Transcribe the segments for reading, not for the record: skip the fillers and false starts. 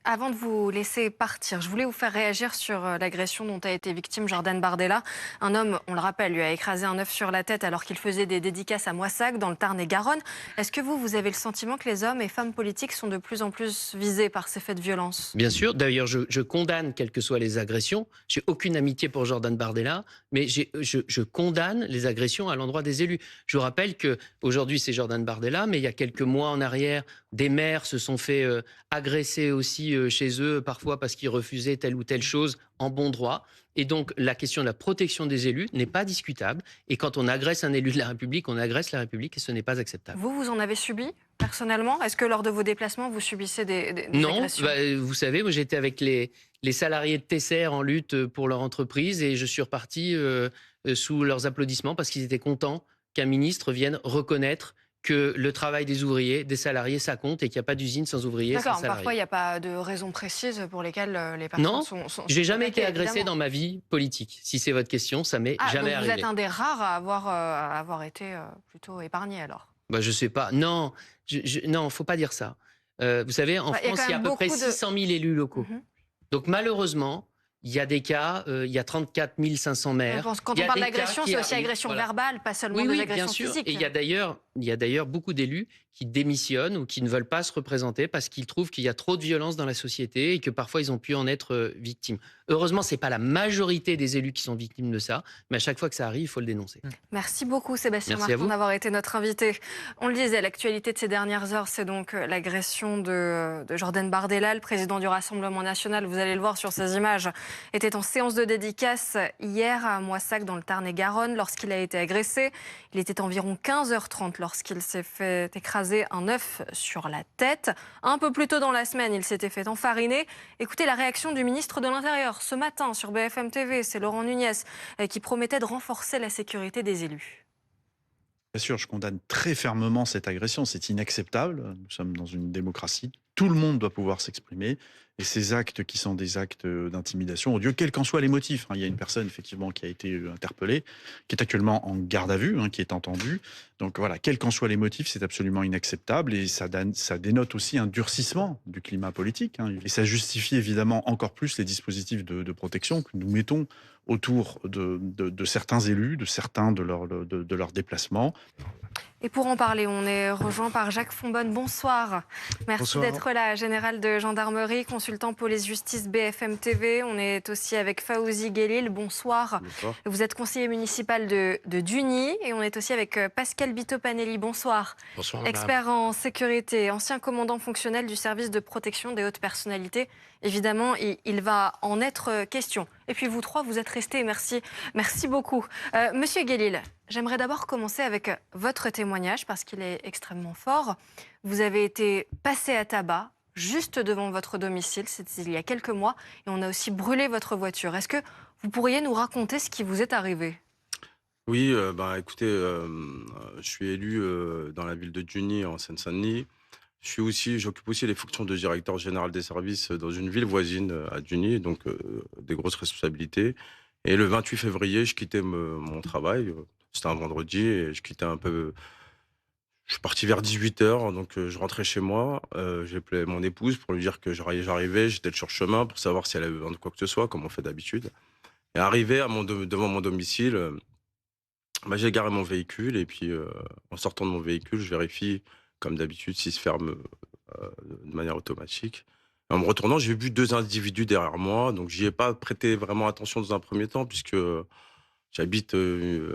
Avant de vous laisser partir, je voulais vous faire réagir sur l'agression dont a été victime Jordan Bardella. Un homme, on le rappelle, lui a écrasé un œuf sur la tête alors qu'il faisait des dédicaces à Moissac, dans le Tarn-et-Garonne. Est-ce que vous avez le sentiment que les hommes et femmes politiques sont de plus en plus visés par ces faits de violence? Bien sûr, d'ailleurs, je condamne quelles que soient les agressions. J'ai aucune amitié pour Jordan Bardella, mais je condamne les agressions à l'endroit des élus. Je vous rappelle que aujourd'hui c'est Jordan Bardella, mais il y a quelques mois en arrière, des maires se sont fait agresser aussi chez eux, parfois parce qu'ils refusaient telle ou telle chose en bon droit. Et donc, la question de la protection des élus n'est pas discutable. Et quand on agresse un élu de la République, on agresse la République et ce n'est pas acceptable. Vous en avez subi personnellement? Est-ce que lors de vos déplacements, vous subissez des Non, agressions? vous savez, moi j'étais avec les salariés de Tesser en lutte pour leur entreprise et je suis reparti sous leurs applaudissements parce qu'ils étaient contents qu'un ministre vienne reconnaître que le travail des ouvriers, des salariés, ça compte et qu'il n'y a pas d'usine sans ouvriers, sans D'accord, parfois il salariés. n'y a pas de raisons précises pour lesquelles les personnes Non, sont j'ai jamais été attaquées, agressé évidemment. dans ma vie politique. Si c'est votre question, ça m'est Ah, jamais donc vous êtes arrivé. un des rares à avoir été plutôt épargné alors. Bah, je sais pas. Non, non, faut pas dire ça. Vous savez, en Bah, il y a France, quand il y a à même peu près beaucoup de... 600 000 élus locaux. Mhm. Donc malheureusement, il y a des cas, il y a 34 500 Je maires. pense que quand Il y on a parle des cas d'agression, qui c'est aussi arrivent, agression voilà. verbale, pas seulement Oui, des oui, bien agressions sûr. Et physiques. il y a d'ailleurs beaucoup d'élus qui démissionnent ou qui ne veulent pas se représenter parce qu'ils trouvent qu'il y a trop de violence dans la société et que parfois ils ont pu en être victimes. Heureusement, c'est pas la majorité des élus qui sont victimes de ça, mais à chaque fois que ça arrive, il faut le dénoncer. Merci beaucoup Sébastien Merci à Martin vous. d'avoir été notre invité. On le disait, l'actualité de ces dernières heures, c'est donc l'agression de Jordan Bardella, le président du Rassemblement national. Vous allez le voir sur ces images, était en séance de dédicace hier à Moissac dans le Tarn-et-Garonne lorsqu'il a été agressé. Il était environ 15h30 lorsqu'il s'est fait écraser un œuf sur la tête. Un peu plus tôt dans la semaine, il s'était fait enfariner. Écoutez la réaction du ministre de l'Intérieur ce matin sur BFM TV, c'est Laurent Nunez qui promettait de renforcer la sécurité des élus. Bien sûr, je condamne très fermement cette agression. C'est inacceptable. Nous sommes dans une démocratie. Tout le monde doit pouvoir s'exprimer. Et ces actes qui sont des actes d'intimidation ont lieu, quels qu'en soient les motifs. Il y a une personne, effectivement, qui a été interpellée, qui est actuellement en garde à vue, qui est entendue. Donc voilà, quels qu'en soient les motifs, c'est absolument inacceptable. Et ça dénote aussi un durcissement du climat politique. Et ça justifie évidemment encore plus les dispositifs de protection que nous mettons autour de certains élus, de certains de leurs déplacements. Et pour en parler, on est rejoint par Jacques Fonbonne. Bonsoir. Merci Bonsoir. d'être là, général de gendarmerie, consultant police-justice BFM TV. On est aussi avec Faouzi Guelil. Bonsoir. Bonsoir. Vous êtes conseiller municipal de Duny et on est aussi avec Pascal Bito-Panelli. Bonsoir. Bonsoir, madame. Expert en sécurité, ancien commandant fonctionnel du service de protection des hautes personnalités. Évidemment, il va en être question. Et puis vous trois, vous êtes restés. Merci, merci beaucoup. Monsieur Guelil, j'aimerais d'abord commencer avec votre témoignage parce qu'il est extrêmement fort. Vous avez été passé à tabac juste devant votre domicile, c'était il y a quelques mois, et on a aussi brûlé votre voiture. Est-ce que vous pourriez nous raconter ce qui vous est arrivé? Oui, écoutez, je suis élu dans la ville de Duny, en Seine-Saint-Denis. J'occupe aussi les fonctions de directeur général des services dans une ville voisine à Duny, donc des grosses responsabilités. Et le 28 février, je quittais mon travail. C'était un vendredi et je quittais un peu. Je suis parti vers 18h, donc je rentrais chez moi. J'ai appelé mon épouse pour lui dire que j'arrivais, j'étais sur le chemin pour savoir si elle avait besoin de quoi que ce soit, comme on fait d'habitude. Et arrivé devant mon domicile, j'ai garé mon véhicule et puis en sortant de mon véhicule, je vérifie, comme d'habitude, s'il se ferme de manière automatique. En me retournant, j'ai vu deux individus derrière moi, donc j'y ai pas prêté vraiment attention dans un premier temps, puisque j'habite une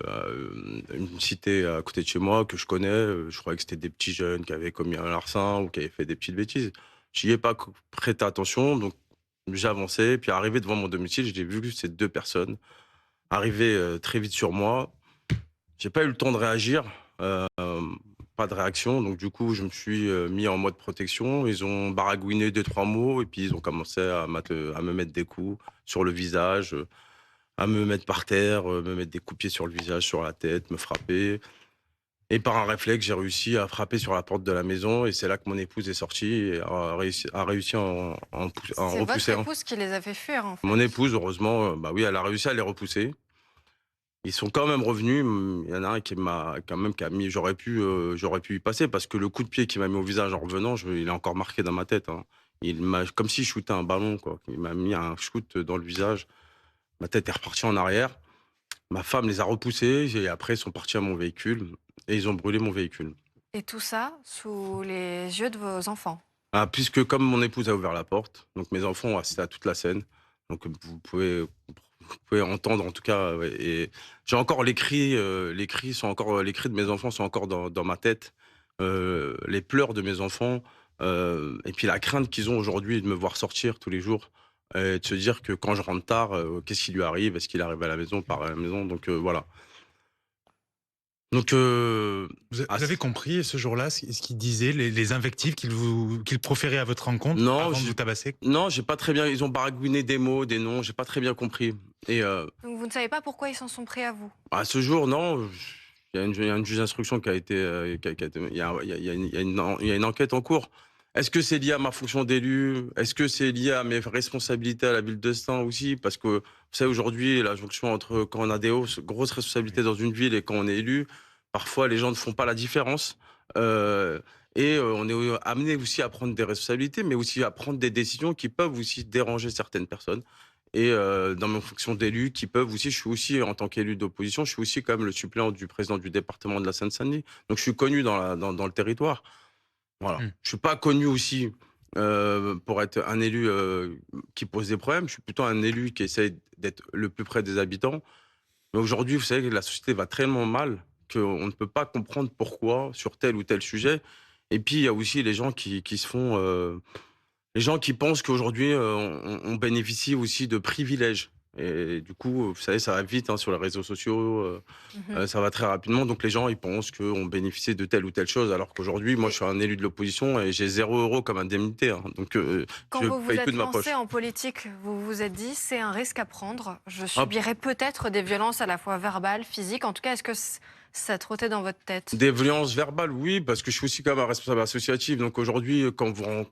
cité à côté de chez moi que je connais. Je croyais que c'était des petits jeunes qui avaient commis un larcin ou qui avaient fait des petites bêtises. J'y ai pas prêté attention, donc j'ai avancé. Puis arrivé devant mon domicile, j'ai vu ces deux personnes arriver très vite sur moi. J'ai pas eu le temps de réagir, pas de réaction. Donc du coup, je me suis mis en mode protection. Ils ont baragouiné deux, trois mots et puis ils ont commencé à me mettre des coups sur le visage, à me mettre par terre, me mettre des coups de pied sur le visage, sur la tête, me frapper. Et par un réflexe, j'ai réussi à frapper sur la porte de la maison et c'est là que mon épouse est sortie et a réussi à à en C'est votre repousser un. épouse qui les a fait fuir, en fait. Mon épouse, heureusement, oui, elle a réussi à les repousser. Ils sont quand même revenus. Il y en a un qui a mis. J'aurais pu y passer parce que le coup de pied qu'il m'a mis au visage en revenant, il est encore marqué dans ma tête. Il m'a comme si je shootais un ballon, quoi. Il m'a mis un shoot dans le visage. Ma tête est repartie en arrière. Ma femme les a repoussés et après, ils sont partis à mon véhicule et ils ont brûlé mon véhicule. Et tout ça sous les yeux de vos enfants. Ah, puisque comme mon épouse a ouvert la porte, donc mes enfants ont assisté à toute la scène. Donc vous pouvez entendre en tout cas, ouais, et j'ai encore les cris sont encore, les cris de mes enfants sont encore dans ma tête, les pleurs de mes enfants, et puis la crainte qu'ils ont aujourd'hui de me voir sortir tous les jours et de se dire que quand je rentre tard, qu'est-ce qui lui arrive? Est-ce qu'il arrive à la maison, part à la maison? Donc voilà. Donc Vous avez compris ce jour-là ce qu'il disait, les invectives qu'il proférait à votre rencontre non, avant de vous tabasser? non, j'ai pas très bien, ils ont baragouiné des mots, des noms, j'ai pas très bien compris et Donc vous ne savez pas pourquoi ils s'en sont pris à vous. à ce jour, non. Il y a une juge d'instruction qui a été, qui a été il y a une enquête en cours. Est-ce que c'est lié à ma fonction d'élu? Est-ce que c'est lié à mes responsabilités à la ville de Stein aussi? Parce que, vous savez, aujourd'hui, la jonction entre quand on a des grosses responsabilités dans une ville et quand on est élu, parfois les gens ne font pas la différence. On est amené aussi à prendre des responsabilités, mais aussi à prendre des décisions qui peuvent aussi déranger certaines personnes. Et dans mes fonctions d'élu qui peuvent aussi, je suis aussi en tant qu'élu d'opposition, je suis aussi quand même le suppléant du président du département de la Seine-Saint-Denis. Donc je suis connu dans le territoire. Voilà. Mmh. Je suis pas connu aussi pour être un élu qui pose des problèmes. Je suis plutôt un élu qui essaye d'être le plus près des habitants. Mais aujourd'hui, vous savez que la société va tellement mal qu'on ne peut pas comprendre pourquoi sur tel ou tel sujet. Et puis il y a aussi les gens qui se font les gens qui pensent qu'aujourd'hui, on bénéficie aussi de privilèges et du coup, vous savez, ça va vite, hein, sur les réseaux sociaux, Mhm. ça va très rapidement. Donc les gens, ils pensent qu'on bénéficie de telle ou telle chose, alors qu'aujourd'hui, moi, je suis un élu de l'opposition et j'ai 0 € comme indemnité, hein. Donc Quand je vous vous paye tout êtes de ma poche. lancé en politique, vous vous êtes dit c'est un risque à prendre. Je Hop, subirai peut-être des violences à la fois verbales, physiques. En tout cas, est-ce que ça trottait dans votre tête? des violences verbales, oui, parce que je suis aussi quand même un responsable associatif. Donc aujourd'hui, quand on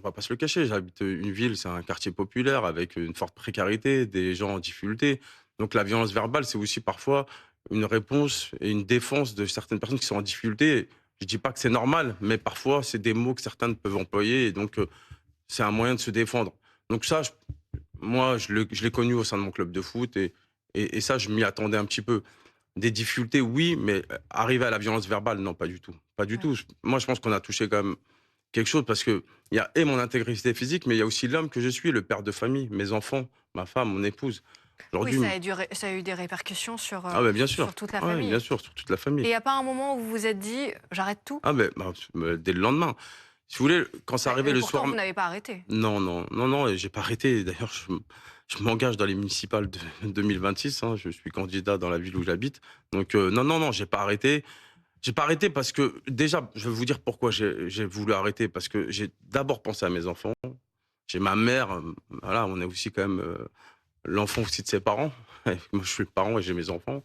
va pas se le cacher, j'habite une ville, c'est un quartier populaire avec une forte précarité, des gens en difficulté. Donc la violence verbale, c'est aussi parfois une réponse et une défense de certaines personnes qui sont en difficulté. Je dis pas que c'est normal, mais parfois c'est des mots que certains peuvent employer et donc c'est un moyen de se défendre. Donc ça, moi, je l'ai connu au sein de mon club de foot et ça, je m'y attendais un petit peu. Des difficultés, oui, mais arriver à la violence verbale, non, pas du tout. Pas du Ouais. tout. Moi, je pense qu'on a touché quand même quelque chose parce que il y a et mon intégrité physique, mais il y a aussi l'homme que je suis, le père de famille, mes enfants, ma femme, mon épouse. Oui, Aujourd'hui, ça a eu des répercussions ah ben bien sûr. sur toute la Ouais, bien famille. sûr, sur toute la famille. Et il n'y a pas un moment où vous vous êtes dit j'arrête tout? Ah ben, dès le lendemain. Si vous voulez, quand ça arrivait Et le pourtant, soir. vous n'avez pas arrêté. Non, non, non, non, et j'ai pas arrêté. D'ailleurs, je m'engage dans les municipales de 2026, hein. Je suis candidat dans la ville où j'habite. Donc, non, non, non, j'ai pas arrêté. J'ai pas arrêté parce que, déjà, je vais vous dire pourquoi j'ai voulu arrêter. Parce que j'ai d'abord pensé à mes enfants. J'ai ma mère, voilà, on est aussi quand même l'enfant aussi de ses parents. Moi, je suis le parent et j'ai mes enfants.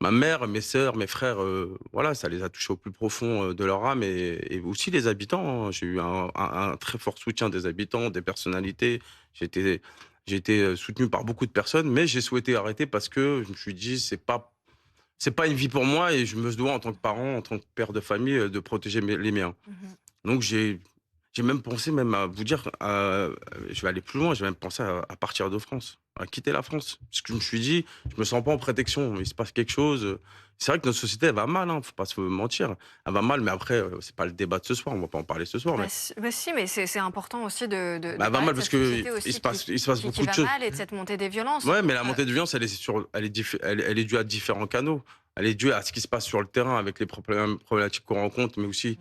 Ma mère, mes sœurs, mes frères, voilà, ça les a touchés au plus profond de leur âme et aussi les habitants, hein. J'ai eu un très fort soutien des habitants, des personnalités. J'ai été, j'ai été soutenu par beaucoup de personnes, mais j'ai souhaité arrêter parce que je me suis dit, c'est pas une vie pour moi et je me dois en tant que parent, en tant que père de famille, de protéger les miens. Mhm. Donc j'ai même pensé même à vous dire, je vais aller plus loin, j'ai même pensé à partir de France, à quitter la France. Parce que je me suis dit, je me sens pas en protection, il se passe quelque chose. C'est vrai que notre société, elle va mal, hein, faut pas se mentir. Elle va mal, mais après, c'est pas le débat de ce soir, on va pas en parler ce soir. Mais Bah si, mais c'est important aussi de elle va parler mal de parce cette que société aussi il se passe qui beaucoup de va choses. mal et de cette montée des violences. Ouais, mais la montée de violence, elle est due à différents canaux. Elle est due à ce qui se passe sur le terrain avec les problématiques qu'on rencontre, mais aussi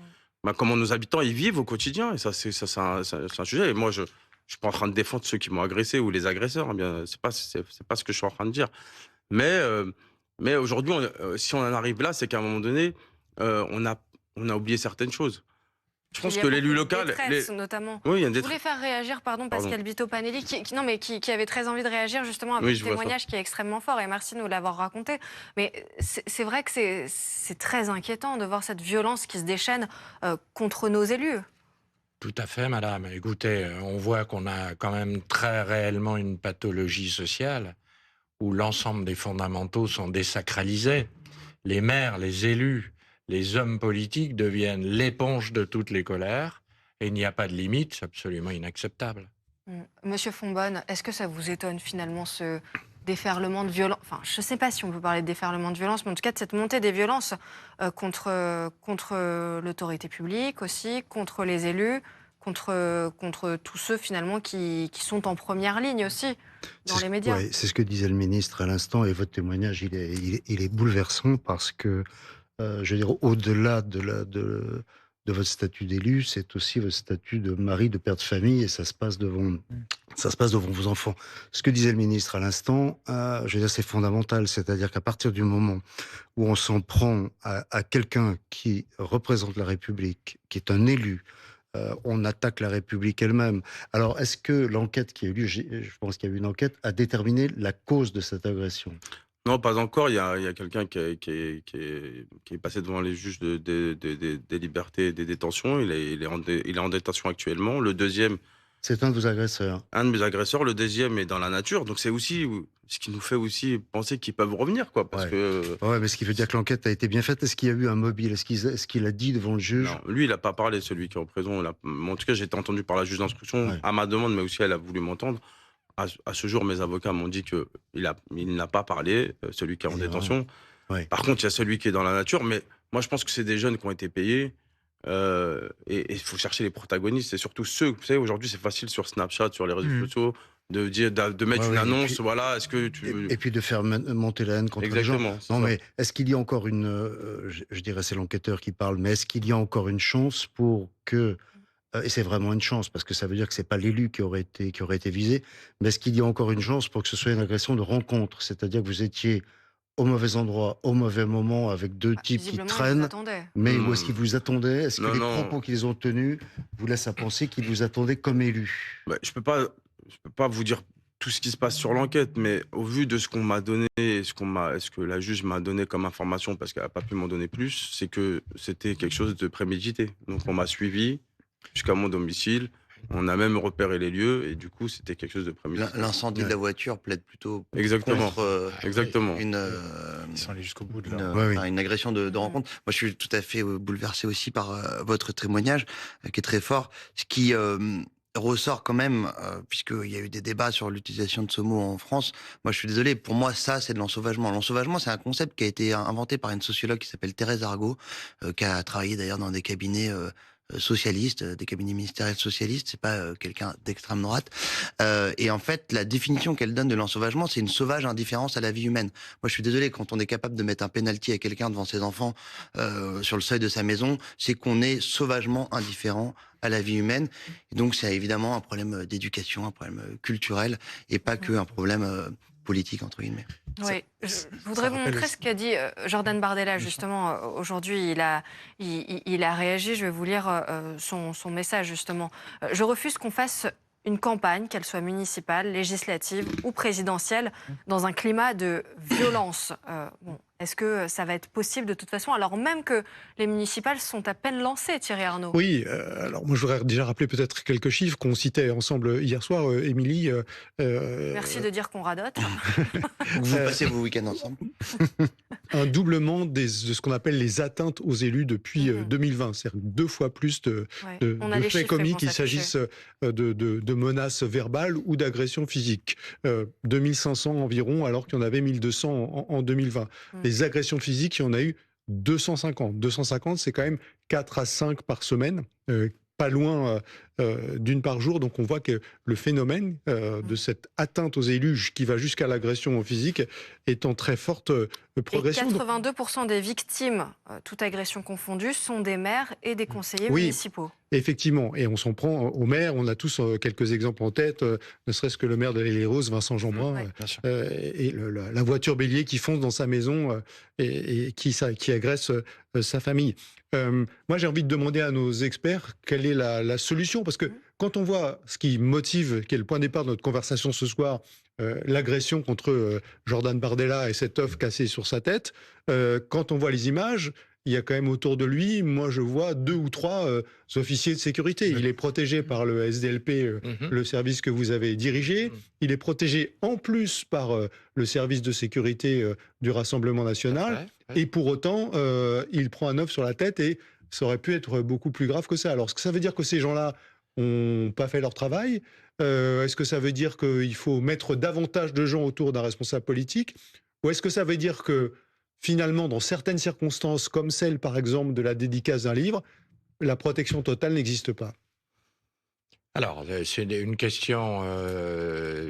comment nos habitants ils vivent au quotidien. Et ça, c'est un sujet. Et moi, je suis pas en train de défendre ceux qui m'ont agressé ou les agresseurs, hein, bien, c'est pas ce que je suis en train de dire. Mais, aujourd'hui, si on en arrive là, c'est qu'à un moment donné, on a oublié certaines choses. Je Il pense y a que l'élu beaucoup de local, détresse, notamment. oui, il y a une Je voulais détresse. faire réagir, pardon, Pardon. Pascal Vito-Panelli, non, mais qui avait très envie de réagir justement à Oui, votre je vois ça. témoignage qui est extrêmement fort, et merci de nous l'avoir raconté. Mais c'est vrai que c'est très inquiétant de voir cette violence qui se déchaîne contre nos élus. Tout à fait, madame. Écoutez, on voit qu'on a quand même très réellement une pathologie sociale où l'ensemble des fondamentaux sont désacralisés. Les maires, les élus, les hommes politiques deviennent l'éponge de toutes les colères et il n'y a pas de limite, c'est absolument inacceptable. Monsieur Fonbonne, est-ce que ça vous étonne finalement ce déferlement de violence, enfin je ne sais pas si on peut parler de déferlement de violence, mais en tout cas de cette montée des violences contre l'autorité publique aussi, contre les élus, contre tous ceux finalement qui sont en première ligne aussi dans les médias. Ouais, c'est ce que disait le ministre à l'instant, et votre témoignage, il est bouleversant parce que, je veux dire, au-delà de votre statut d'élu, c'est aussi votre statut de mari, de père de famille, et ça se passe devant vos enfants. Ce que disait le ministre à l'instant, je veux dire, c'est fondamental, c'est-à-dire qu'à partir du moment où on s'en prend à quelqu'un qui représente la République, qui est un élu, on attaque la République elle-même. Alors, est-ce que l'enquête qui a eu lieu, je pense qu'il y a eu une enquête, a déterminé la cause de cette agression? Non, pas encore. Il y a quelqu'un qui est passé devant les juges des libertés et des détentions. Il est en détention actuellement. Le deuxième, C'est un de vos agresseurs. un de mes agresseurs, le deuxième est dans la nature. Donc c'est aussi ce qui nous fait aussi penser qu'ils peuvent revenir, quoi. Parce Ouais. que Ouais, mais ce qui veut dire que l'enquête a été bien faite. Est-ce qu'il y a eu un mobile? Est-ce qu'il a dit devant le juge? non, lui, il n'a pas parlé, celui qui est en prison. En tout cas, j'ai été entendu par la juge d'instruction Ouais. à ma demande, mais aussi elle a voulu m'entendre. À ce jour, mes avocats m'ont dit il n'a pas parlé, celui qui est en Il y a détention. Ouais. Par contre, il y a celui qui est dans la nature, mais moi, je pense que c'est des jeunes qui ont été payés. Et il faut chercher les protagonistes. C'est surtout ceux, vous savez, aujourd'hui, c'est facile sur Snapchat, sur les réseaux sociaux, de mettre Ouais, une ouais, et annonce, puis- voilà, est-ce que tu veux... Et puis de faire monter la haine contre les gens. Exactement. c'est Non, ça. mais est-ce qu'il y a encore je dirais c'est l'enquêteur qui parle, mais est-ce qu'il y a encore une chance pour que, et c'est vraiment une chance, parce que ça veut dire que c'est pas l'élu qui aurait été visé, mais est-ce qu'il y a encore une chance pour que ce soit une agression de rencontre? C'est-à-dire que vous étiez au mauvais endroit, au mauvais moment, avec deux types qui Visiblement, ils vous traînent, attendaient. mais où est-ce qu'ils vous attendaient? Est-ce que Non, les non. propos qu'ils ont tenus vous laissent à penser qu'ils vous attendaient comme élu? Bah, je peux pas vous dire tout ce qui se passe sur l'enquête, mais au vu de ce qu'on m'a donné, et ce que la juge m'a donné comme information, parce qu'elle n'a pas pu m'en donner plus, c'est que c'était quelque chose de prémédité. Donc on m'a suivi jusqu'à mon domicile, on a même repéré les lieux, et du coup c'était quelque chose de prémédité. L'incendie de la voiture plaide plutôt Exactement. contre Exactement. Ils sont allés jusqu'au bout de une, leur... Ouais, oui. enfin, une agression de rencontre. Moi, je suis tout à fait bouleversé aussi par votre témoignage, qui est très fort. Ce qui ressort quand même, puisqu'il y a eu des débats sur l'utilisation de ce mot en France. Moi, je suis désolé, pour moi, ça, c'est de l'ensauvagement. L'ensauvagement, c'est un concept qui a été inventé par une sociologue qui s'appelle Thérèse Argot, qui a travaillé d'ailleurs dans des cabinets socialistes, des cabinets ministériels socialistes. C'est pas quelqu'un d'extrême droite. Et en fait, la définition qu'elle donne de l'ensauvagement, c'est une sauvage indifférence à la vie humaine. Moi, je suis désolé, quand on est capable de mettre un penalty à quelqu'un devant ses enfants sur le seuil de sa maison, c'est qu'on est sauvagement indifférent à la vie humaine. Et donc, c'est évidemment un problème d'éducation, un problème culturel, et pas que un problème politique, entre guillemets. Oui, je voudrais vous rappelle montrer aussi- ce qu'a dit Jordan Bardella, justement. Aujourd'hui, il a réagi. Je vais vous lire son message, justement. Je refuse qu'on fasse une campagne, qu'elle soit municipale, législative ou présidentielle, dans un climat de violence. Est-ce que ça va être possible de toute façon, alors même que les municipales sont à peine lancées, Thierry Arnaud? Oui, alors moi je voudrais déjà rappeler peut-être quelques chiffres qu'on citait ensemble hier soir, Émilie. Merci de dire qu'on radote. Vous passez vos week-ends ensemble. Un doublement de ce qu'on appelle les atteintes aux élus depuis 2020, c'est-à-dire 2 fois plus de Ouais. On a les faits chiffres commis, qui vont qu'il s'afficher. s'agisse de menaces verbales ou d'agressions physiques. 2500 environ, alors qu'il y en avait 1200 en 2020. Les agressions physiques, il y en a eu 250. 250, c'est quand même 4 à 5 par semaine, pas loin d'une par jour. Donc on voit que le phénomène de cette atteinte aux élus qui va jusqu'à l'agression physique est en très forte progression. Et 82% des victimes, toute agression confondue, sont des maires et des conseillers Oui. municipaux. Effectivement, et on s'en prend aux maires. On a tous quelques exemples en tête, ne serait-ce que le maire de l'Île-et-Rose, Vincent Jeanbrun, Ouais. Bien sûr. et la voiture bélier qui fonce dans sa maison et qui agresse sa famille. Moi, j'ai envie de demander à nos experts quelle est la solution, parce que quand on voit ce qui motive, qui est le point de départ de notre conversation ce soir, l'agression contre Jordan Bardella et cet œuf cassé sur sa tête, quand on voit les images, il y a quand même autour de lui, moi je vois 2 ou 3 officiers de sécurité. Il est protégé par le SDLP, le service que vous avez dirigé. Il est protégé en plus par le service de sécurité du Rassemblement national. Et pour autant, il prend un œuf sur la tête et ça aurait pu être beaucoup plus grave que ça. Alors, est-ce que ça veut dire que ces gens-là n'ont pas fait leur travail? Est-ce que ça veut dire qu'il faut mettre davantage de gens autour d'un responsable politique? Ou est-ce que ça veut dire que, finalement, dans certaines circonstances, comme celle, par exemple, de la dédicace d'un livre, la protection totale n'existe pas? Alors, c'est une question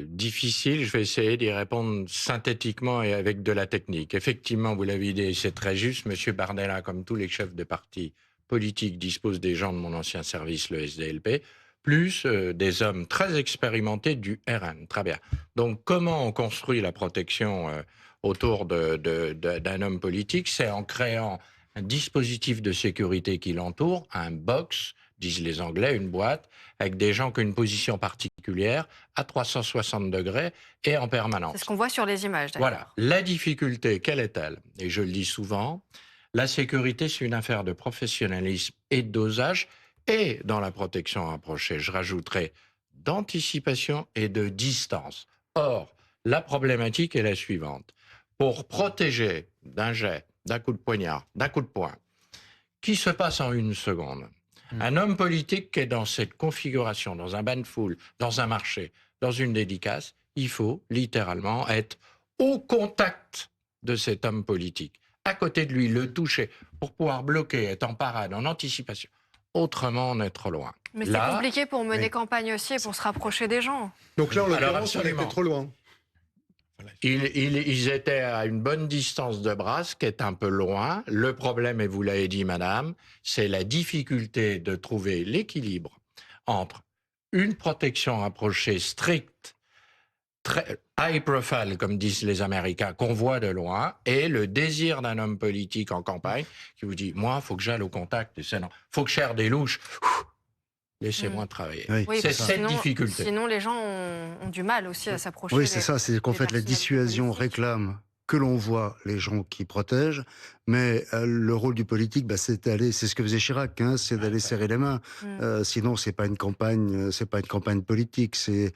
difficile. Je vais essayer d'y répondre synthétiquement et avec de la technique. Effectivement, vous l'avez dit, c'est très juste. Monsieur Bardella, comme tous les chefs de parti politiques, dispose des gens de mon ancien service, le SDLP, plus des hommes très expérimentés du RN. Très bien. Donc, comment on construit la protection autour d'un homme politique? C'est en créant un dispositif de sécurité qui l'entoure, un box, disent les Anglais, une boîte, avec des gens qui ont une position particulière, à 360 degrés et en permanence. C'est ce qu'on voit sur les images, d'ailleurs. Voilà. La difficulté, quelle est-elle? Et je le dis souvent, la sécurité, c'est une affaire de professionnalisme et de dosage, et dans la protection rapprochée, je rajouterai d'anticipation et de distance. Or, la problématique est la suivante. Pour protéger d'un jet, d'un coup de poignard, d'un coup de poing, qui se passe en 1 seconde. Un homme politique qui est dans cette configuration, dans un bain de foule, dans un marché, dans une dédicace, il faut littéralement être au contact de cet homme politique, à côté de lui, le toucher, pour pouvoir bloquer, être en parade, en anticipation. Autrement, on est trop loin. Mais c'est compliqué pour mener campagne aussi et pour se rapprocher des gens. Donc là, en l'occurrence, on était trop loin. Ils étaient à une bonne distance de bras, ce qui est un peu loin. Le problème, et vous l'avez dit, madame, c'est la difficulté de trouver l'équilibre entre une protection rapprochée stricte, très high profile, comme disent les Américains, qu'on voit de loin, et le désir d'un homme politique en campagne qui vous dit « Moi, il faut que j'aille au contact, et c'est non. Faut que je cherche des louches. » Laissez-moi travailler. Oui, c'est cette difficulté. Sinon, les gens ont du mal aussi à s'approcher. Oui, c'est ça. C'est qu'en fait, la dissuasion réclame que l'on voit les gens qui protègent, mais le rôle du politique, c'est d'aller, c'est ce que faisait Chirac, hein, c'est d'aller serrer les mains. Sinon, c'est pas une campagne, c'est pas une campagne politique, c'est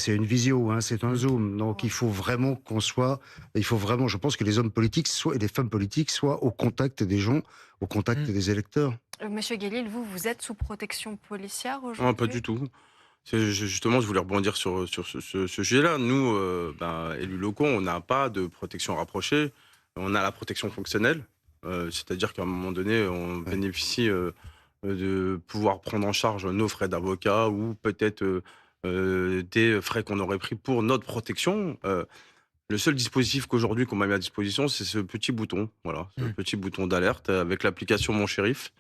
une visio, hein, c'est un zoom. Donc, il faut vraiment je pense que les hommes politiques et les femmes politiques soient au contact des gens, au contact des électeurs. Monsieur Guélil, vous êtes sous protection policière aujourd'hui? Non, pas du tout. Justement, je voulais rebondir sur ce sujet-là. Nous, élus locaux, on n'a pas de protection rapprochée. On a la protection fonctionnelle. C'est-à-dire qu'à un moment donné, on bénéficie de pouvoir prendre en charge nos frais d'avocat ou peut-être des frais qu'on aurait pris pour notre protection. Le seul dispositif qu'aujourd'hui qu'on m'a mis à disposition, c'est ce petit bouton. Voilà, ce petit bouton d'alerte avec l'application Mon Shérif.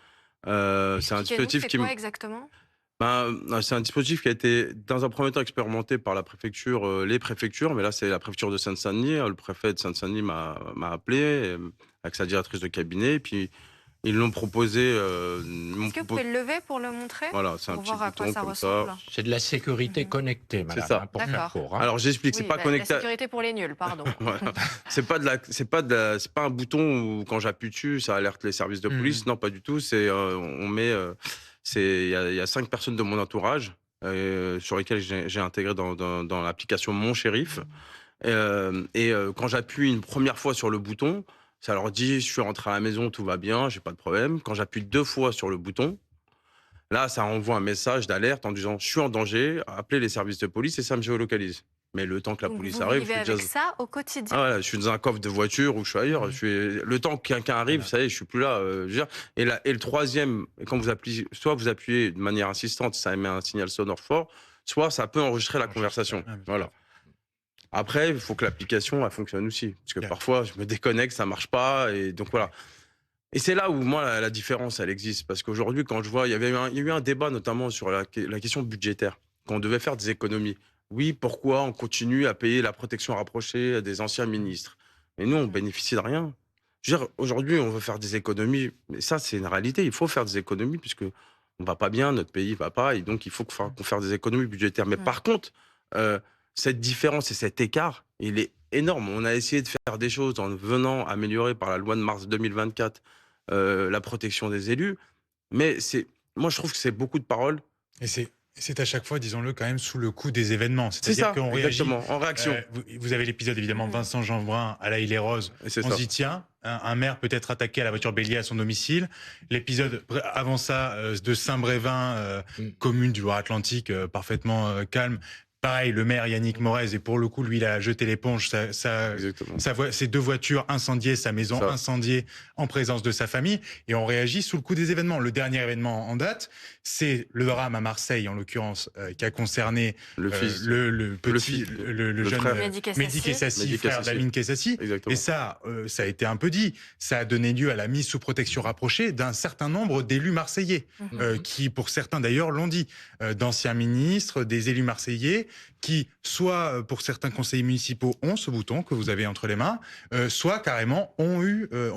C'est un dispositif qui... quoi exactement? C'est un dispositif qui a été, dans un premier temps, expérimenté par la préfecture, les préfectures, mais là, c'est la préfecture de Seine-Saint-Denis. Le préfet de Seine-Saint-Denis m'a appelé avec sa directrice de cabinet, et puis ils l'ont proposé. Est-ce que vous pouvez le lever pour le montrer? Voilà, c'est un pour petit voir à quoi bouton ça comme ressemble. ça. C'est de la sécurité connectée, madame, C'est ça. pour faire court. Hein. Alors, j'explique, c'est pas connecté. La sécurité pour les nuls, pardon. Voilà. C'est pas un bouton où, quand j'appuie dessus, ça alerte les services de police. Non, pas du tout. C'est, il y a 5 personnes de mon entourage sur lesquelles j'ai intégré dans l'application Mon Shérif. Quand j'appuie une première fois sur le bouton, ça leur dit, je suis rentré à la maison, tout va bien, j'ai pas de problème. Quand j'appuie 2 fois sur le bouton, là, ça envoie un message d'alerte en disant, je suis en danger, appelez les services de police et ça me géolocalise. Mais le temps que la police arrive, je suis avec ça au quotidien. Ah, voilà, je suis dans un coffre de voiture ou je suis ailleurs. Le temps que quelqu'un arrive, ça y est, je suis plus là. Et le troisième, quand vous appuyez, soit vous appuyez de manière insistante, ça émet un signal sonore fort, soit ça peut enregistrer la conversation. Voilà. Après, il faut que l'application elle fonctionne aussi, parce que parfois je me déconnecte, ça marche pas, et donc voilà. Et c'est là où moi la différence elle existe, parce qu'aujourd'hui quand je vois, il y a eu un débat notamment sur la question budgétaire, quand on devait faire des économies. Oui, pourquoi on continue à payer la protection rapprochée des anciens ministres? Mais nous, on bénéficie de rien. Je veux dire, aujourd'hui, on veut faire des économies, mais ça, c'est une réalité. Il faut faire des économies, puisque on va pas bien, notre pays va pas, et donc il faut qu'on fasse des économies budgétaires. Mais par contre, cette différence et cet écart, il est énorme. On a essayé de faire des choses en venant améliorer par la loi de mars 2024 la protection des élus, mais moi, je trouve que c'est beaucoup de paroles. C'est à chaque fois, disons-le, quand même sous le coup des événements. C'est C'est-à-dire ça, qu'on réagit. exactement, en réaction. Vous avez l'épisode, évidemment, Vincent Jeanbrun à la Île-et-Rose. Et c'est On ça. s'y tient. Un maire peut être attaqué à la voiture bélier à son domicile. L'épisode avant ça de Saint-Brévin, commune du Loire-Atlantique, parfaitement calme. Pareil, le maire Yannick Morez, et pour le coup, lui, il a jeté l'éponge. Ses 2 voitures incendiées, sa maison incendiée en présence de sa famille. Et on réagit sous le coup des événements. Le dernier événement en date, c'est le drame à Marseille, en l'occurrence, qui a concerné le jeune frère. Mehdi Kessassi, frère d'Amine Kessassi. Exactement. Et ça a été un peu dit. Ça a donné lieu à la mise sous protection rapprochée d'un certain nombre d'élus marseillais, qui, pour certains d'ailleurs, l'ont dit, d'anciens ministres, des élus marseillais, qui, soit pour certains conseillers municipaux, ont ce bouton que vous avez entre les mains, soit carrément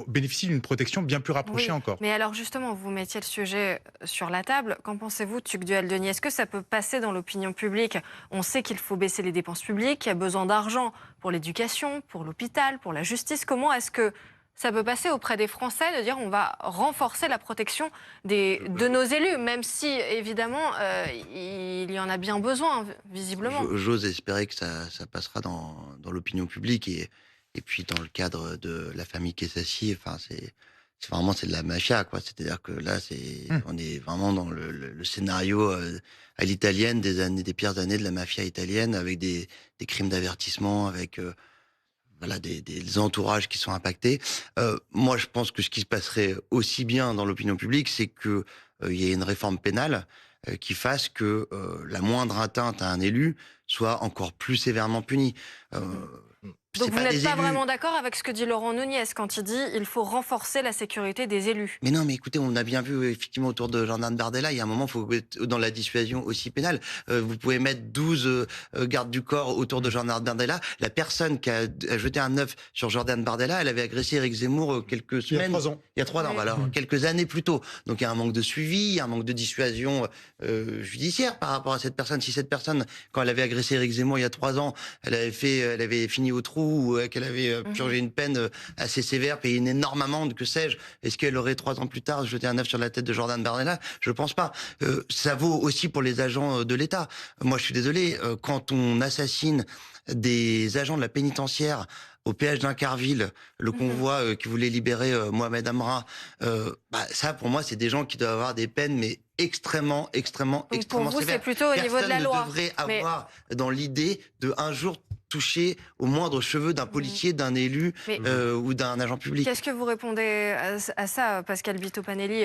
bénéficient d'une protection bien plus rapprochée encore. Mais alors justement, vous mettiez le sujet sur la table. Qu'en pensez-vous, Tugdual-Denis? Est-ce que ça peut passer dans l'opinion publique? On sait qu'il faut baisser les dépenses publiques, qu'il y a besoin d'argent pour l'éducation, pour l'hôpital, pour la justice. Comment est-ce que ça peut passer auprès des Français de dire on va renforcer la protection de nos élus, même si, évidemment, il y en a bien besoin, visiblement. J'ose espérer que ça passera dans l'opinion publique et puis dans le cadre de la famille Kessassi, enfin, c'est de la mafia, quoi. C'est-à-dire que là, on est vraiment dans le scénario à l'italienne des pires années de la mafia italienne, avec des crimes d'avertissement, avec des entourages qui sont impactés. Moi, je pense que ce qui se passerait aussi bien dans l'opinion publique, c'est que y ait une réforme pénale qui fasse que la moindre atteinte à un élu soit encore plus sévèrement punie. Donc vous n'êtes pas vraiment d'accord avec ce que dit Laurent Nunez quand il dit il faut renforcer la sécurité des élus. Mais non, mais écoutez, on a bien vu effectivement autour de Jordan Bardella, il y a un moment, il faut être dans la dissuasion aussi pénale. Vous pouvez mettre 12 gardes du corps autour de Jordan Bardella. La personne qui a jeté un œuf sur Jordan Bardella, elle avait agressé Éric Zemmour quelques semaines. Il y a 3 ans. Il y a 3 ans, alors quelques années plus tôt. Donc il y a un manque de suivi, il y a un manque de dissuasion judiciaire par rapport à cette personne. Si cette personne, quand elle avait agressé Éric Zemmour il y a 3 ans, elle avait fini au trou, ou qu'elle avait purgé une peine assez sévère, payé une énorme amende, que sais-je, est-ce qu'elle aurait 3 ans plus tard jeté un œuf sur la tête de Jordan Bardella? Je pense pas. Ça vaut aussi pour les agents de l'État. Moi, je suis désolé, quand on assassine des agents de la pénitentiaire au péage d'Incarville, le convoi qui voulait libérer Mohamed Amra, ça, pour moi, c'est des gens qui doivent avoir des peines, mais extrêmement Pour vous, sévères. c'est plutôt au niveau de la loi. Personne ne devrait avoir dans l'idée de un jour toucher au moindre cheveu d'un policier, d'un élu ou d'un agent public. Qu'est-ce que vous répondez à ça, Pascal Vito-Panelli?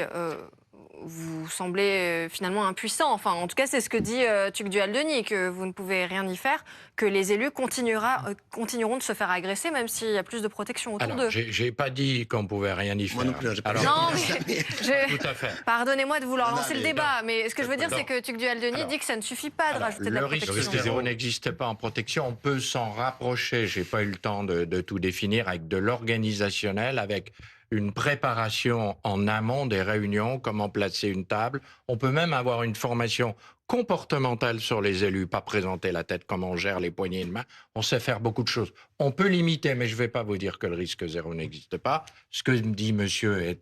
Vous semblez finalement impuissant. Enfin, en tout cas, c'est ce que dit Tugdual-Denis, que vous ne pouvez rien y faire, que les élus continueront de se faire agresser, même s'il y a plus de protection autour d'eux. J'ai pas dit qu'on pouvait rien y faire. Moi non plus, j'ai pas Non, mais Tout à fait. pardonnez-moi de vouloir lancer le débat, mais ce que je veux dire, c'est que Tugdual-Denis dit que ça ne suffit pas de rajouter de la protection. Le risque zéro n'existe pas en protection. On peut s'en rapprocher. J'ai pas eu le temps de tout définir, avec de l'organisationnel, avec une préparation en amont des réunions, comment placer une table. On peut même avoir une formation comportementale sur les élus, pas présenter la tête, comment on gère les poignées de main. On sait faire beaucoup de choses. On peut limiter, mais je ne vais pas vous dire que le risque zéro n'existe pas. Ce que dit monsieur est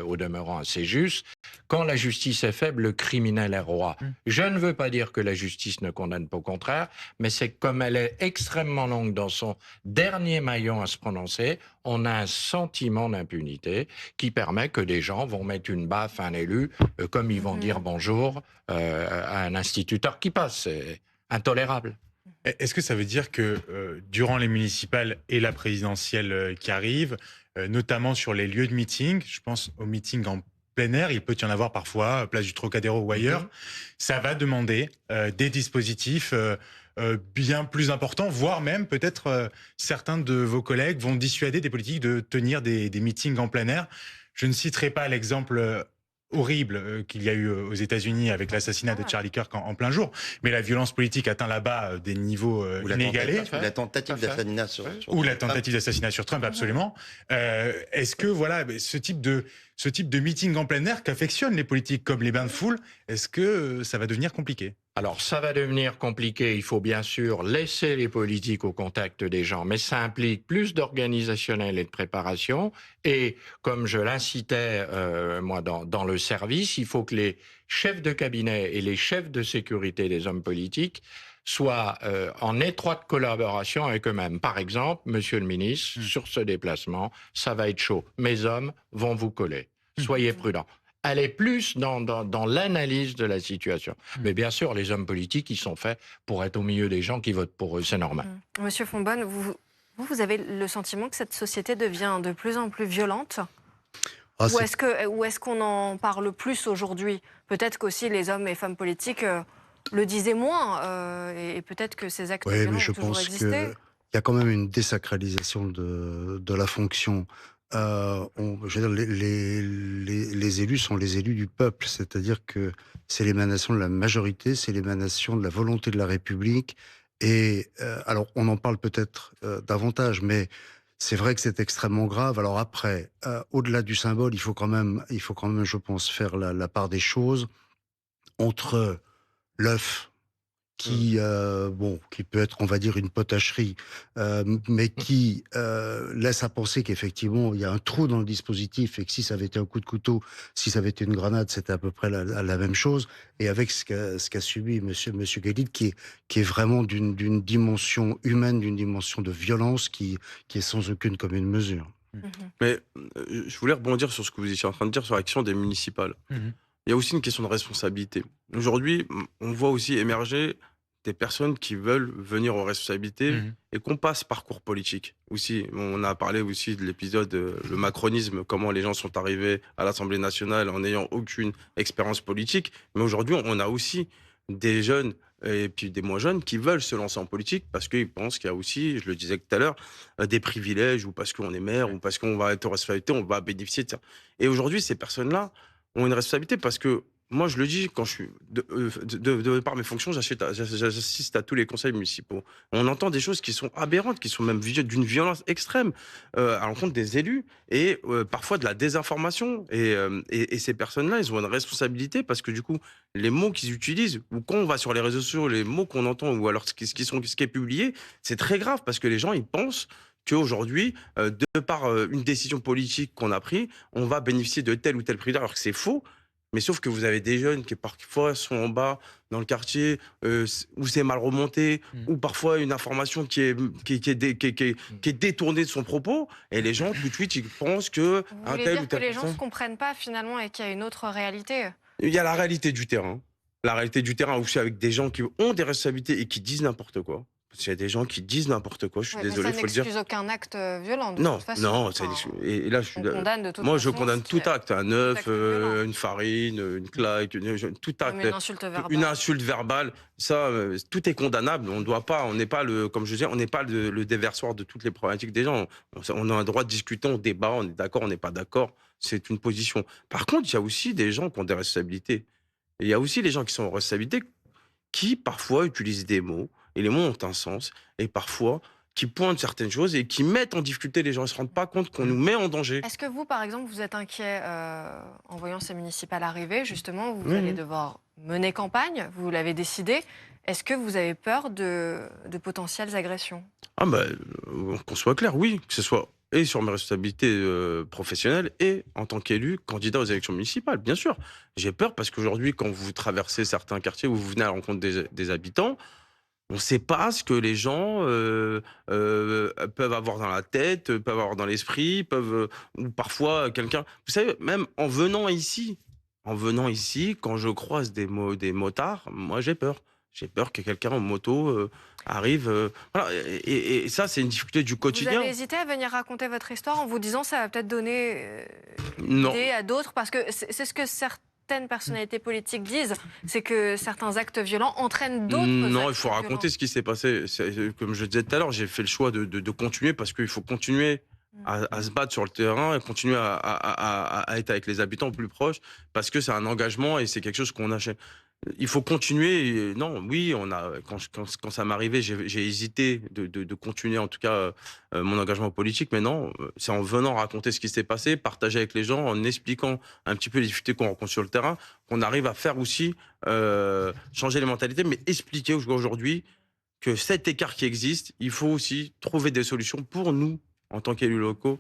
au demeurant assez juste. Quand la justice est faible, le criminel est roi. Je ne veux pas dire que la justice ne condamne pas, au contraire, mais c'est comme elle est extrêmement longue dans son dernier maillon à se prononcer, on a un sentiment d'impunité qui permet que des gens vont mettre une baffe à un élu, comme ils vont dire bonjour à un instituteur qui passe. C'est intolérable. Est-ce que ça veut dire que durant les municipales et la présidentielle qui arrive, notamment sur les lieux de meeting, je pense aux meetings en plein air, il peut y en avoir parfois, place du Trocadéro ou ailleurs, ça va demander des dispositifs bien plus importants, voire même peut-être certains de vos collègues vont dissuader des politiques de tenir des meetings en plein air. Je ne citerai pas l'exemple horrible qu'il y a eu aux États-Unis avec l'assassinat de Charlie Kirk en plein jour, mais la violence politique atteint là-bas des niveaux inégalés. Ou la tentative d'assassinat sur Ou la tentative d'assassinat sur Trump, absolument. Est-ce que voilà, ce type de ce type de meeting en plein air qu'affectionnent les politiques comme les bains de foule, est-ce que ça va devenir compliqué? Alors, ça va devenir compliqué. Il faut bien sûr laisser les politiques au contact des gens, mais ça implique plus d'organisationnel et de préparation. Et comme je l'incitais, moi, dans le service, il faut que les chefs de cabinet et les chefs de sécurité des hommes politiques soient en étroite collaboration avec eux-mêmes. Par exemple, monsieur le ministre, sur ce déplacement, ça va être chaud. Mes hommes vont vous coller. Soyez prudents. Elle est plus dans l'analyse de la situation. Mais bien sûr, les hommes politiques, ils sont faits pour être au milieu des gens qui votent pour eux, c'est normal. Monsieur Fonbonne, vous avez le sentiment que cette société devient de plus en plus violente? Ou est-ce qu'on en parle plus aujourd'hui? Peut-être qu'aussi les hommes et femmes politiques le disaient moins, et peut-être que ces actes violents mais je ont toujours pense existé. qu'il y a quand même une désacralisation de la fonction. Je veux dire, les élus sont les élus du peuple, c'est-à-dire que c'est l'émanation de la majorité, c'est l'émanation de la volonté de la République. Et alors, on en parle peut-être davantage, mais c'est vrai que c'est extrêmement grave. Alors après, au-delà du symbole, il faut quand même, je pense, faire la part des choses entre l'œuf qui peut être, on va dire, une potacherie, mais qui laisse à penser qu'effectivement, il y a un trou dans le dispositif et que si ça avait été un coup de couteau, si ça avait été une grenade, c'était à peu près la même chose. Et avec ce qu'a subi monsieur Guélid, qui est vraiment d'une dimension humaine, d'une dimension de violence qui est sans aucune commune mesure. Mais je voulais rebondir sur ce que vous étiez en train de dire sur l'action des municipales. Il y a aussi une question de responsabilité. Aujourd'hui, on voit aussi émerger des personnes qui veulent venir aux responsabilités et qu'on passe parcours politique. Aussi, on a parlé aussi de l'épisode le macronisme, comment les gens sont arrivés à l'Assemblée nationale en n'ayant aucune expérience politique. Mais aujourd'hui, on a aussi des jeunes et puis des moins jeunes qui veulent se lancer en politique parce qu'ils pensent qu'il y a aussi, je le disais tout à l'heure, des privilèges ou parce qu'on est maire ou parce qu'on va être aux responsabilités, on va bénéficier de ça. Et aujourd'hui, ces personnes-là ont une responsabilité parce que moi, je le dis, quand je suis de par mes fonctions, j'assiste à tous les conseils municipaux. On entend des choses qui sont aberrantes, qui sont même d'une violence extrême à l'encontre des élus et parfois de la désinformation. Et ces personnes-là, ils ont une responsabilité parce que du coup, les mots qu'ils utilisent ou quand on va sur les réseaux sociaux, les mots qu'on entend ou alors ce qui est publié, c'est très grave parce que les gens, ils pensent qu'aujourd'hui, de par une décision politique qu'on a prise, on va bénéficier de tel ou tel privilège, alors que c'est faux. Mais sauf que vous avez des jeunes qui parfois sont en bas dans le quartier, où c'est mal remonté, ou parfois une information qui est détournée de son propos, et les gens tout de suite ils pensent que Vous voulez dire que les gens ne se comprennent pas finalement et qu'il y a une autre réalité? Il y a la réalité du terrain. La réalité du terrain aussi avec des gens qui ont des responsabilités et qui disent n'importe quoi. Parce qu'il y a des gens qui disent n'importe quoi, je suis désolé, il faut le dire. Ça n'excuse aucun acte violent, de Non, toute façon. non, et là, je condamne tout acte, un œuf, une farine, une claque, tout acte. Une insulte verbale, ça, tout est condamnable. On n'est pas comme je disais, on n'est pas le déversoir de toutes les problématiques des gens. On a un droit de discuter, on débat, on est d'accord, on n'est pas d'accord. C'est une position. Par contre, il y a aussi des gens qui ont des responsabilités. Et il y a aussi les gens qui sont en responsabilité qui, parfois, utilisent des mots. Et les mots ont un sens, et parfois, qui pointent certaines choses et qui mettent en difficulté les gens. Ils ne se rendent pas compte qu'on nous met en danger. Est-ce que vous, par exemple, vous êtes inquiet en voyant ces municipales arriver? Justement, vous allez devoir mener campagne, vous l'avez décidé. Est-ce que vous avez peur de potentielles agressions? Qu'on soit clair, oui. Que ce soit et sur mes responsabilités professionnelles et en tant qu'élu, candidat aux élections municipales, bien sûr. J'ai peur parce qu'aujourd'hui, quand vous traversez certains quartiers où vous venez à la rencontre des habitants, on ne sait pas ce que les gens peuvent avoir dans la tête, peuvent avoir dans l'esprit, ou parfois quelqu'un... Vous savez, même en venant ici, quand je croise des motards, moi j'ai peur. J'ai peur que quelqu'un en moto arrive. Voilà. Et ça, c'est une difficulté du quotidien. Vous avez hésité à venir raconter votre histoire en vous disant ça va peut-être donner une idée à d'autres? Parce que c'est ce que certaines personnalités politiques disent, c'est que certains actes violents entraînent d'autres actes Non, il faut violents. raconter ce qui s'est passé. Comme je disais tout à l'heure, j'ai fait le choix de continuer parce qu'il faut continuer à se battre sur le terrain et continuer à être avec les habitants plus proches parce que c'est un engagement et c'est quelque chose qu'on achète. il faut continuer. Non, oui, quand ça m'arrivait, j'ai hésité de continuer, en tout cas, mon engagement politique. Mais non, c'est en venant raconter ce qui s'est passé, partager avec les gens, en expliquant un petit peu les difficultés qu'on rencontre sur le terrain, qu'on arrive à faire aussi changer les mentalités, mais expliquer aujourd'hui que cet écart qui existe, il faut aussi trouver des solutions pour nous, en tant qu'élus locaux,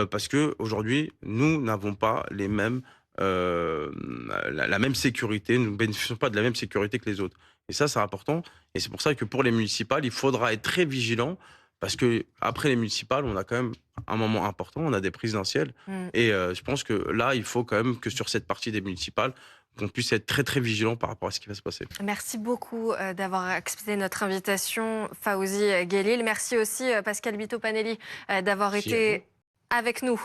parce que aujourd'hui, nous n'avons pas les mêmes la même sécurité, nous ne bénéficions pas de la même sécurité que les autres. Et ça, c'est important. Et c'est pour ça que pour les municipales, il faudra être très vigilant parce que après les municipales, on a quand même un moment important, on a des présidentielles. Et je pense que là, il faut quand même que sur cette partie des municipales, qu'on puisse être très très vigilant par rapport à ce qui va se passer. Merci beaucoup d'avoir accepté notre invitation, Fawzi Guelil. Merci aussi Pascal Bito-Panelli d'avoir Merci à été vous. avec nous.